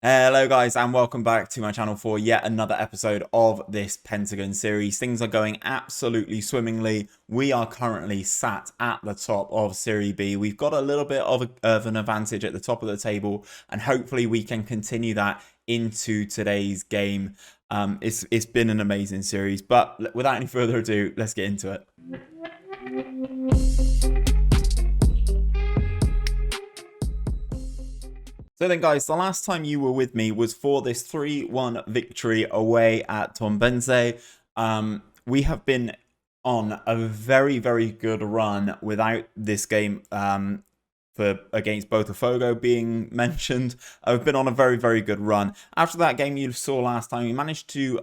Hello guys and welcome back to my channel for yet another episode of this Pentagon series. Things are going absolutely swimmingly. We are currently sat at the top of Serie B. We've got a little bit of an advantage at the top of the table and hopefully we can continue that into today's game. It's been an amazing series, but without any further ado, let's get into it. So then guys, the last time you were with me was for this 3-1 victory away at Tombense. We have been on a very, very good run without this game against Botafogo being mentioned. I've been on a very, very good run. After that game you saw last time, we managed to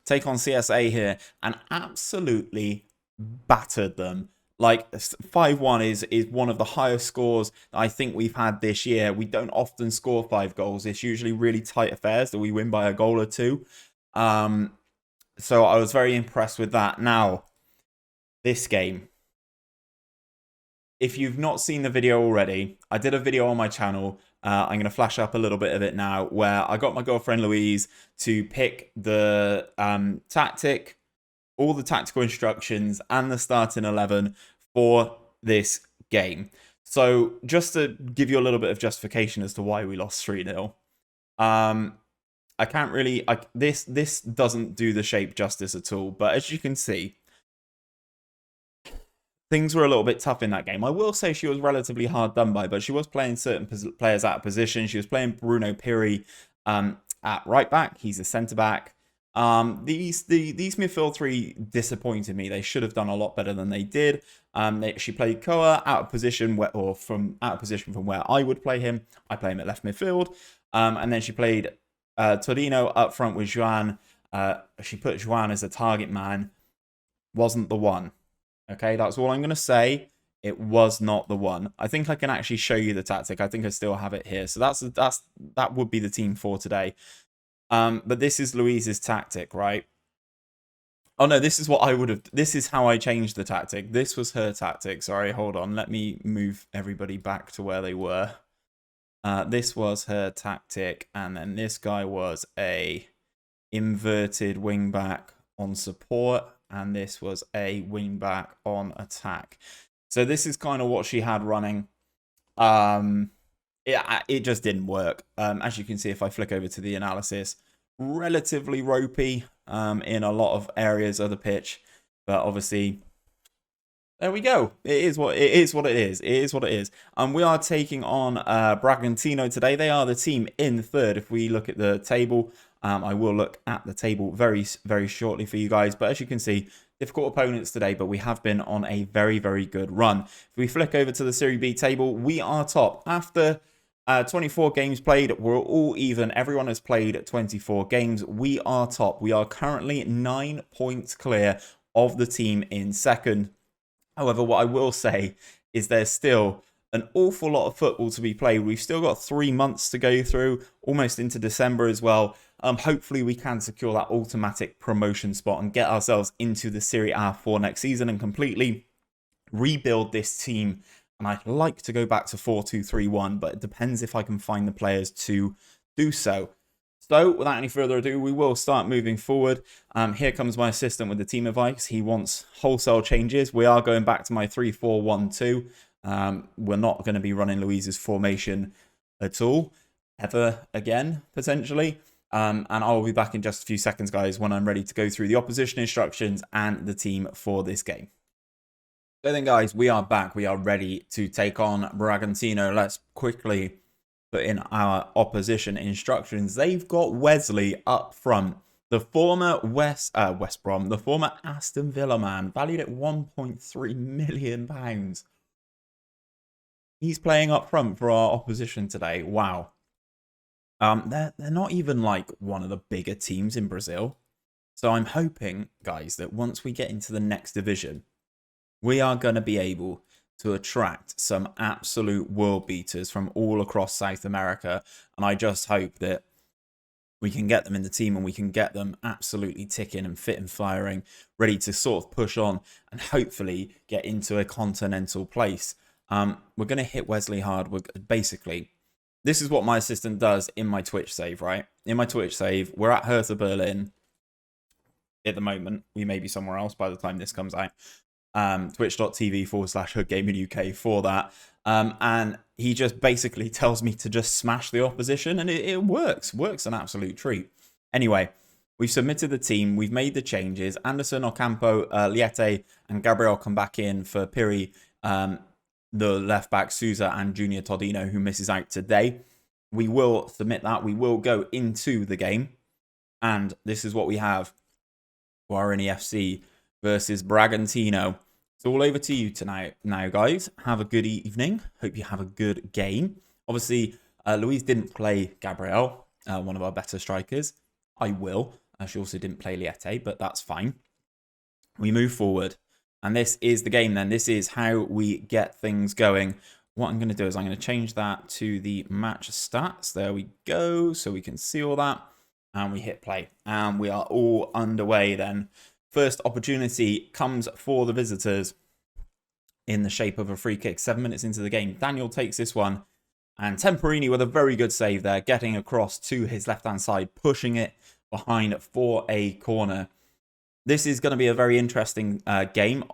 take on CSA here and absolutely battered them. Like 5-1 is one of the highest scores I think we've had this year. We don't often score 5 goals. It's usually really tight affairs that we win by a goal or two. So I was very impressed with that. Now, this game. If you've not seen the video already, I did a video on my channel. I'm going to flash up a little bit of it now where I got my girlfriend Louise to pick the tactic, all the tactical instructions and the starting 11 for this game. So just to give you a little bit of justification as to why we lost 3-0. I can't really, this doesn't do the shape justice at all, but as you can see, things were a little bit tough in that game. I will say she was relatively hard done by, but she was playing certain players out of position. She was playing Bruno Piri at right back. He's a centre back. These midfield three disappointed me. They should have done a lot better than they did. She played Koa out of position from where I would play him. I play him at left midfield. And then she played Torino up front with Juan. She put Juan as a target man. Wasn't the one. Okay, that's all I'm gonna say. It was not the one. I think I can actually show you the tactic. I think I still have it here. So that would be the team for today. But this is Louise's tactic, right? Oh no, this is what I would have. This is how I changed the tactic. This was her tactic. Sorry, hold on. Let me move everybody back to where they were. This was her tactic, and then this guy was a inverted wing back on support, and this was a wing back on attack. So this is kind of what she had running. It just didn't work. As you can see, if I flick over to the analysis, relatively ropey in a lot of areas of the pitch, but obviously there we go. It is what it is. What it is. It is what it is. We are taking on Bragantino today. They are the team in third. If we look at the table, I will look at the table very, very shortly for you guys. But as you can see, difficult opponents today, but we have been on a very, very good run. If we flick over to the Serie B table, we are top after 24 games played. We're all even. Everyone has played 24 games. We are top. We are currently 9 points clear of the team in second. However, what I will say is there's still an awful lot of football to be played. We've still got 3 months to go through, almost into December as well. Hopefully we can secure that automatic promotion spot and get ourselves into the Serie A for next season and completely rebuild this team. And I'd like to go back to 4-2-3-1, but it depends if I can find the players to do so. So, without any further ado, we will start moving forward. Here comes my assistant with the team advice. He wants wholesale changes. We are going back to my 3-4-1-2. We're not going to be running Louise's formation at all, ever again, potentially. And I'll be back in just a few seconds, guys, when I'm ready to go through the opposition instructions and the team for this game. So then, guys, we are back. We are ready to take on Bragantino. Let's quickly put in our opposition instructions. They've got Wesley up front, the former West Brom, the former Aston Villa man, valued at £1.3 million. He's playing up front for our opposition today. Wow. They're not even like one of the bigger teams in Brazil. So I'm hoping, guys, that once we get into the next division, we are going to be able to attract some absolute world beaters from all across South America. And I just hope that we can get them in the team and we can get them absolutely ticking and fit and firing, ready to sort of push on and hopefully get into a continental place. We're going to hit Wesley hard. Basically, this is what my assistant does in my Twitch save, right? In my Twitch save, we're at Hertha Berlin at the moment. We may be somewhere else by the time this comes out. Twitch.tv/HoodGamingUK for that. And he just basically tells me to just smash the opposition, and it works. Works an absolute treat. Anyway, we've submitted the team. We've made the changes. Anderson, Ocampo, Liete, and Gabriel come back in for Piri, the left back, Sousa, and Junior Todino, who misses out today. We will submit that. We will go into the game. And this is what we have. Guarani FC versus Bragantino. It's all over to you tonight. Now, guys, have a good evening. Hope you have a good game. Obviously, Louise didn't play Gabriel, one of our better strikers. I will. She also didn't play Liete, but that's fine. We move forward. And this is the game then. This is how we get things going. What I'm going to do is I'm going to change that to the match stats. There we go. So we can see all that. And we hit play. And we are all underway then. First opportunity comes for the visitors in the shape of a free kick. 7 minutes into the game. Daniel takes this one. And Temperini with a very good save there. Getting across to his left-hand side. Pushing it behind for a corner. This is going to be a very interesting game.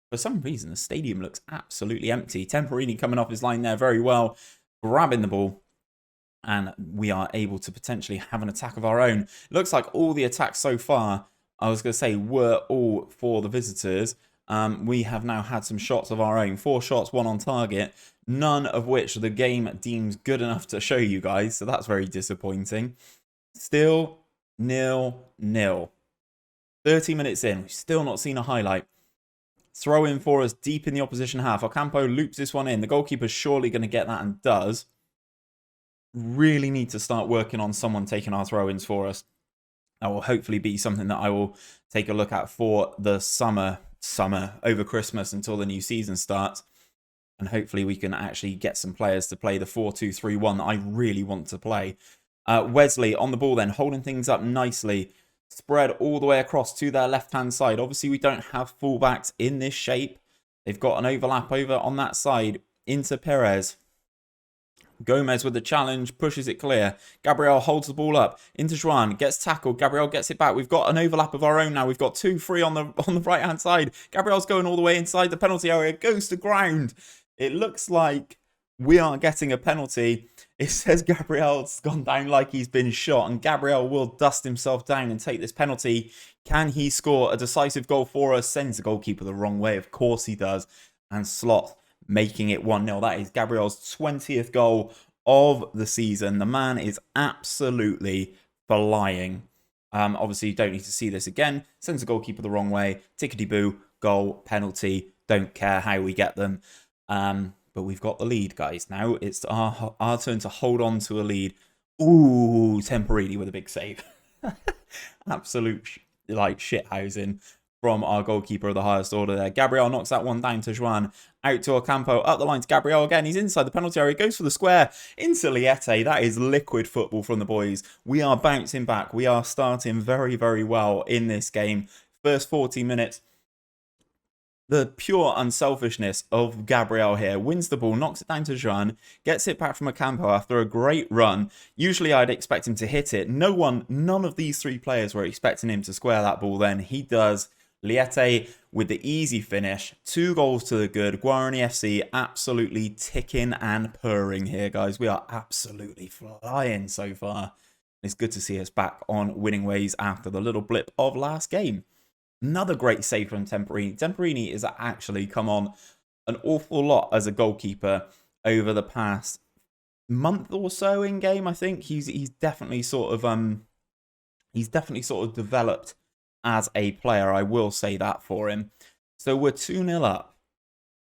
For some reason, the stadium looks absolutely empty. Temperini coming off his line there very well. Grabbing the ball. And we are able to potentially have an attack of our own. It looks like all the attacks so far, I was going to say, were all for the visitors. We have now had some shots of our own. 4 shots, 1 on target. None of which the game deems good enough to show you guys. So that's very disappointing. Still 0-0. 30 minutes in. We've still not seen a highlight. Throw in for us deep in the opposition half. Ocampo loops this one in. The goalkeeper's surely going to get that and does. Really need to start working on someone taking our throw-ins for us. That will hopefully be something that I will take a look at for the summer over Christmas until the new season starts. And hopefully we can actually get some players to play the 4-2-3-1 that I really want to play. Wesley on the ball then, holding things up nicely. Spread all the way across to their left-hand side. Obviously, we don't have fullbacks in this shape. They've got an overlap over on that side into Perez. Gomez with the challenge, pushes it clear. Gabriel holds the ball up into Juan, gets tackled. Gabriel gets it back. We've got an overlap of our own now. We've got 2-3 on the right-hand side. Gabriel's going all the way inside the penalty area, goes to ground. It looks like we are getting a penalty. It says Gabriel's gone down like he's been shot, and Gabriel will dust himself down and take this penalty. Can he score a decisive goal for us? Sends the goalkeeper the wrong way. Of course he does. And Sloth making it 1-0. That is Gabriel's 20th goal of the season. The man is absolutely flying. Obviously, you don't need to see this again. Sends the goalkeeper the wrong way. Tickety-boo, goal, penalty. Don't care how we get them. But we've got the lead, guys. Now it's our turn to hold on to a lead. Ooh, Temperini with a big save. Absolute shithousing from our goalkeeper of the highest order there. Gabriel knocks that one down to Juan. Out to Ocampo. Up the line to Gabriel again. He's inside the penalty area. Goes for the square. Into Liete. That is liquid football from the boys. We are bouncing back. We are starting very, very well in this game. First 40 minutes. The pure unselfishness of Gabriel here. Wins the ball, knocks it down to Juan, gets it back from Ocampo after a great run. Usually I'd expect him to hit it. None of these 3 players were expecting him to square that ball then. He does. Liete with the easy finish. 2 goals to the good. Guarani FC absolutely ticking and purring here, guys. We are absolutely flying so far. It's good to see us back on winning ways after the little blip of last game. Another great save from Temperini. Temperini has actually come on an awful lot as a goalkeeper over the past month or so in game. I think he's definitely sort of developed as a player. I will say that for him. So we're 2-0 up.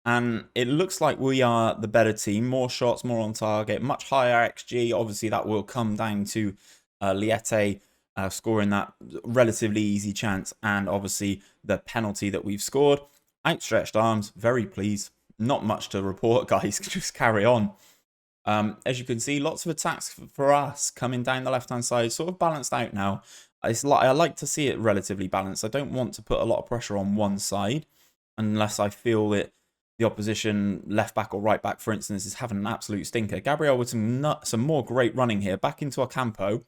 And it looks like we are the better team. More shots, more on target, much higher XG. Obviously, that will come down to Liete scoring that relatively easy chance, and obviously the penalty that we've scored. Outstretched arms, very pleased. Not much to report, guys. Just carry on. As you can see, lots of attacks for us coming down the left-hand side, sort of balanced out now. I like to see it relatively balanced. I don't want to put a lot of pressure on one side unless I feel it the opposition left back or right back, for instance, is having an absolute stinker. Gabriel with some more great running here. Back into Ocampo.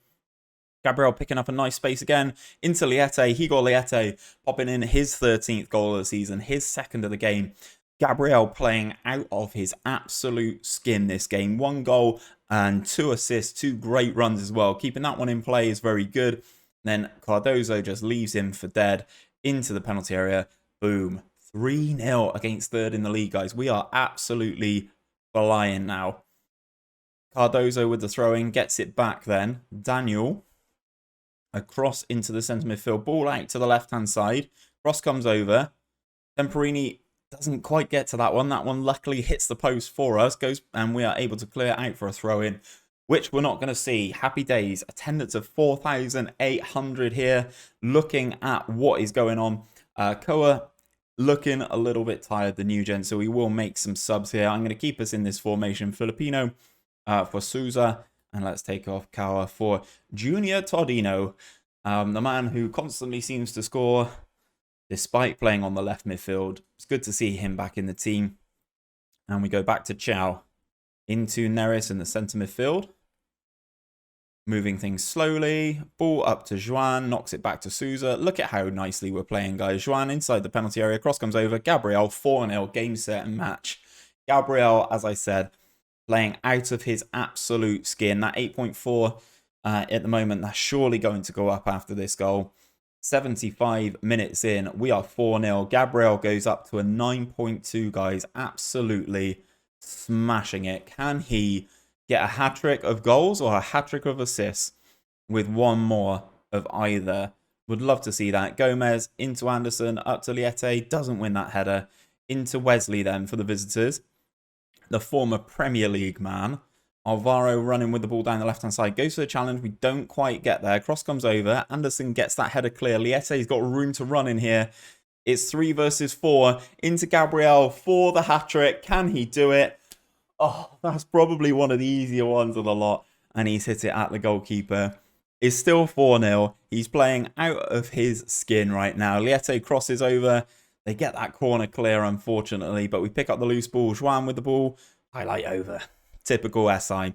Gabriel picking up a nice space again into Liete. Igor Liete popping in his 13th goal of the season, his second of the game. Gabriel playing out of his absolute skin this game. 1 goal and 2 assists, 2 great runs as well. Keeping that one in play is very good. Then Cardozo just leaves him for dead into the penalty area. Boom. 3-0 against third in the league, guys. We are absolutely flying now. Cardozo with the throw-in, gets it back then. Daniel across into the centre midfield. Ball out to the left-hand side. Cross comes over. Temperini doesn't quite get to that one. That one luckily hits the post for us. Goes, and we are able to clear out for a throw-in, which we're not going to see. Happy days. Attendance of 4,800 here. Looking at what is going on. Koa looking a little bit tired, the new gen, so we will make some subs here. I'm going to keep us in this formation. Filipino for Souza, and let's take off Kawa for Junior Todino, the man who constantly seems to score despite playing on the left midfield. It's good to see him back in the team. And we go back to Chow into Neris in the centre midfield. Moving things slowly. Ball up to Juan. Knocks it back to Souza. Look at how nicely we're playing, guys. Juan inside the penalty area. Cross comes over. Gabriel 4-0. Game, set, and match. Gabriel, as I said, playing out of his absolute skin. That 8.4 at the moment, that's surely going to go up after this goal. 75 minutes in. We are 4-0. Gabriel goes up to a 9.2, guys. Absolutely smashing it. Can he get a hat-trick of goals or a hat-trick of assists with one more of either? Would love to see that. Gomez into Anderson, up to Liete, doesn't win that header. Into Wesley then for the visitors. The former Premier League man. Alvaro running with the ball down the left-hand side. Goes for the challenge. We don't quite get there. Cross comes over. Anderson gets that header clear. Liete's got room to run in here. It's 3 versus 4. Into Gabriel for the hat-trick. Can he do it? Oh, that's probably one of the easier ones of the lot. And he's hit it at the goalkeeper. It's still 4-0. He's playing out of his skin right now. Liete crosses over. They get that corner clear, unfortunately. But we pick up the loose ball. Juan with the ball. Highlight over. Typical SI.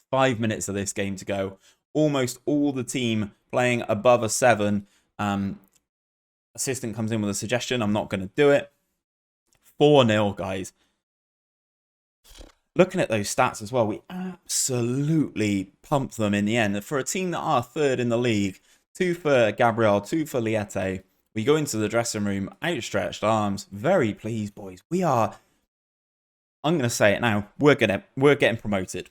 5 minutes of this game to go. Almost all the team playing above a 7. Assistant comes in with a suggestion. I'm not going to do it. 4-0, guys. Looking at those stats as well, we absolutely pumped them in the end. For a team that are third in the league, 2 for Gabriel, 2 for Liete. We go into the dressing room, outstretched arms. Very pleased, boys. We are, I'm going to say it now, we're getting promoted.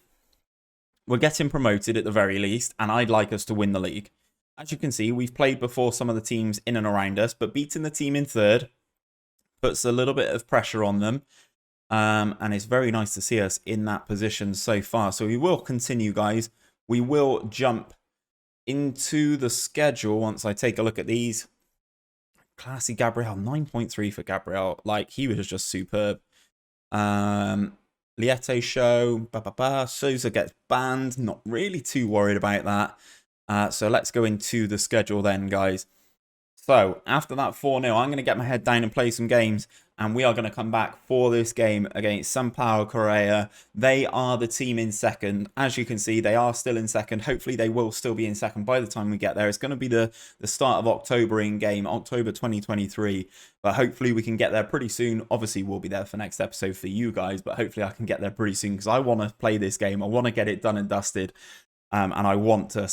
We're getting promoted at the very least, and I'd like us to win the league. As you can see, we've played before some of the teams in and around us, but beating the team in third puts a little bit of pressure on them. And it's very nice to see us in that position so far. So we will continue, guys. We will jump into the schedule once I take a look at these. Classy Gabriel, 9.3 for Gabriel. Like, he was just superb. Liete show. Souza gets banned. Not really too worried about that. So let's go into the schedule then, guys. So, after that 4-0, I'm going to get my head down and play some games. And we are going to come back for this game against Sampaio Correa. They are the team in second. As you can see, they are still in second. Hopefully, they will still be in second by the time we get there. It's going to be the start of October in game, October 2023. But hopefully, we can get there pretty soon. Obviously, we'll be there for next episode for you guys. But hopefully, I can get there pretty soon because I want to play this game. I want to get it done and dusted. And I want to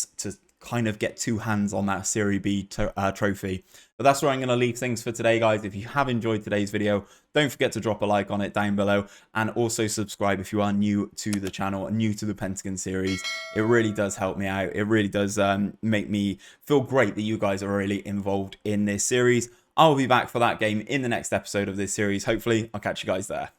kind of get 2 hands on that Serie B trophy. But that's where I'm going to leave things for today, guys. If you have enjoyed today's video, don't forget to drop a like on it down below, and also subscribe if you are new to the channel and new to the Pentagon series. It really does help me out. It really does make me feel great that you guys are really involved in this series. I'll be back for that game in the next episode of this series. Hopefully, I'll catch you guys there.